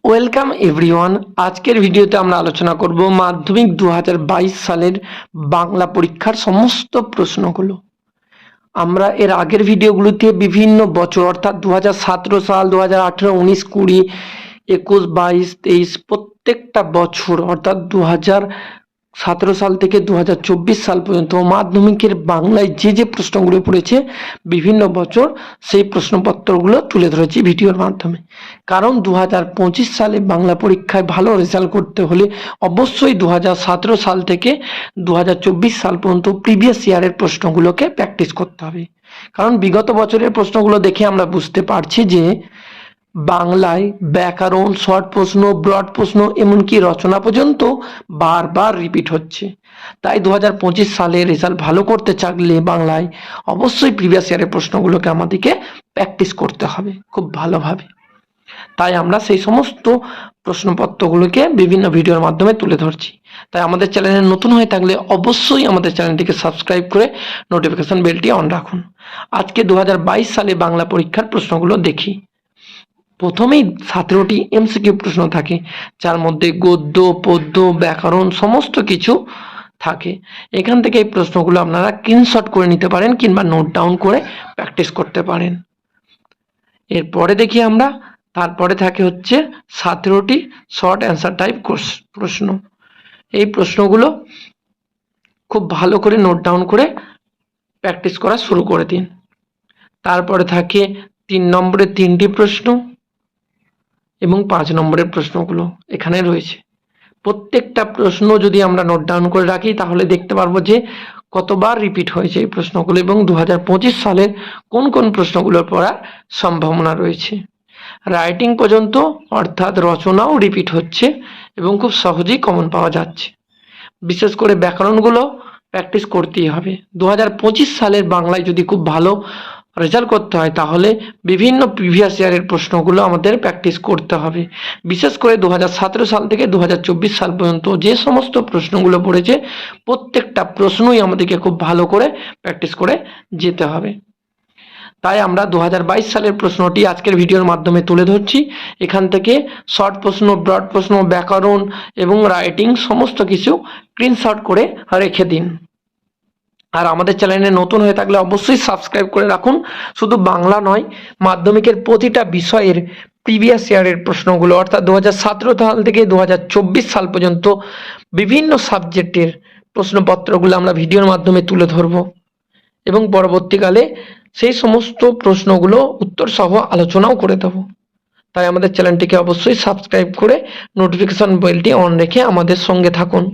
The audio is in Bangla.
Welcome everyone. আজকের ভিডিওতে আমরা আলোচনা করব মাধ্যমিক 2022 সালের বাংলা পরীক্ষার সমস্ত প্রশ্নগুলো। আমরা এর আগের ভিডিওগুলোতে বিভিন্ন বছর অর্থাৎ 2017 সাল, 2018, 19, 20, 21, 22, 23 প্রত্যেকটা বছর অর্থাৎ 2017 সাল থেকে 2024 সাল পর্যন্ত মাধ্যমিকের বাংলায় যে প্রশ্নগুলো পড়েছে বিভিন্ন বছর সেই প্রশ্নপত্রগুলো তুলে ধরেছি ভিডিওর মাধ্যমে। কারণ 2025 সালে বাংলা পরীক্ষায় ভালো রেজাল্ট করতে হলে অবশ্যই 2017 সাল থেকে 2024 সাল পর্যন্ত প্রিভিয়াস ইয়ারের প্রশ্নগুলোকে প্র্যাকটিস করতে হবে। কারণ বিগত বছরের প্রশ্নগুলো দেখে আমরা বুঝতে পারছি যে বাংলায় ব্যাকরণ, শর্ট প্রশ্ন, ব্রড প্রশ্ন এমনকি রচনা পর্যন্ত বারবার রিপিট হচ্ছে। তাই 2025 সালে রেজাল্ট ভালো করতে চাইলে বাংলায় অবশ্যই প্রিভিয়াস ইয়ারের প্রশ্নগুলোকে আমাদেরকে প্র্যাকটিস করতে হবে খুব ভালোভাবে। তাই আমরা সেই সমস্ত প্রশ্নপত্রগুলোকে বিভিন্ন ভিডিওর মাধ্যমে তুলে ধরছি। তাই আমাদের চ্যানেলে নতুন হয়ে থাকলে অবশ্যই আমাদের চ্যানেলটিকে সাবস্ক্রাইব করে নোটিফিকেশন বেলটি অন রাখুন। আজকে 2022 সালে বাংলা পরীক্ষার প্রশ্নগুলো দেখি। প্রথমেই 17টি এমসিকিউ প্রশ্ন থাকে, যার মধ্যে গদ্য, পদ্য, ব্যাকরণ সমস্ত কিছু থাকে। এখান থেকে এই প্রশ্নগুলো আপনারা স্ক্রিনশট করে নিতে পারেন কিংবা নোট ডাউন করে প্র্যাকটিস করতে পারেন। এরপরে দেখি আমরা, তারপরে থাকে হচ্ছে 17টি শর্ট অ্যান্সার টাইপ প্রশ্ন। এই প্রশ্নগুলো খুব ভালো করে নোট ডাউন করে প্র্যাকটিস করা শুরু করে দিন। তারপরে থাকে 3 নম্বরের 3টি প্রশ্ন এবং 5 নম্বরের প্রশ্নগুলো এখানে রয়েছে। প্রত্যেকটা প্রশ্ন যদি আমরা নোট ডাউন করে রাখি তাহলে দেখতে পারবো যে কতবার রিপিট হয়েছে এই প্রশ্নগুলো এবং 2025 সালের কোন কোন প্রশ্নগুলোর পড়ার সম্ভাবনা রয়েছে। রাইটিং পর্যন্ত অর্থাৎ রচনাও রিপিট হচ্ছে এবং খুব সহজেই কমন পাওয়া যাচ্ছে। বিশেষ করে ব্যাকরণগুলো প্র্যাকটিস করতেই হবে। 2025 সালের বাংলায় যদি খুব ভালো রেজাল্ট করতে হয় তাহলে বিভিন্ন প্রিভিয়াস ইয়ারের প্রশ্নগুলো আমাদের প্র্যাকটিস করতে হবে। বিশেষ করে 2017 সাল থেকে 2024 সাল পর্যন্ত যে সমস্ত প্রশ্নগুলো পড়েছে প্রত্যেকটা প্রশ্নই আমাদেরকে খুব ভালো করে প্র্যাকটিস করে যেতে হবে। তাই আমরা 2022 সালের প্রশ্নটি আজকের ভিডিওর মাধ্যমে তুলে ধরছি। এখান থেকে শর্ট প্রশ্ন, ব্রড প্রশ্ন, ব্যাকরণ এবং রাইটিং সমস্ত কিছু স্ক্রিনশট করে রেখে দিন। আর আমাদের চ্যানেলে নতুন হয়ে থাকলে অবশ্যই সাবস্ক্রাইব করে রাখুন। শুধু বাংলা নয়, মাধ্যমিকের প্রতিটা বিষয়ের প্রিভিয়াস ইয়ারের প্রশ্নগুলো অর্থাৎ 2017 সাল থেকে 2024 সাল পর্যন্ত বিভিন্ন সাবজেক্টের প্রশ্নপত্রগুলো আমরা ভিডিওর মাধ্যমে তুলে ধরব এবং পরবর্তীকালে সেই সমস্ত প্রশ্নগুলো উত্তর সহ আলোচনাও করে দেব। তাই আমাদের চ্যানেলটিকে অবশ্যই সাবস্ক্রাইব করে নোটিফিকেশন বেলটি অন রেখে আমাদের সঙ্গে থাকুন।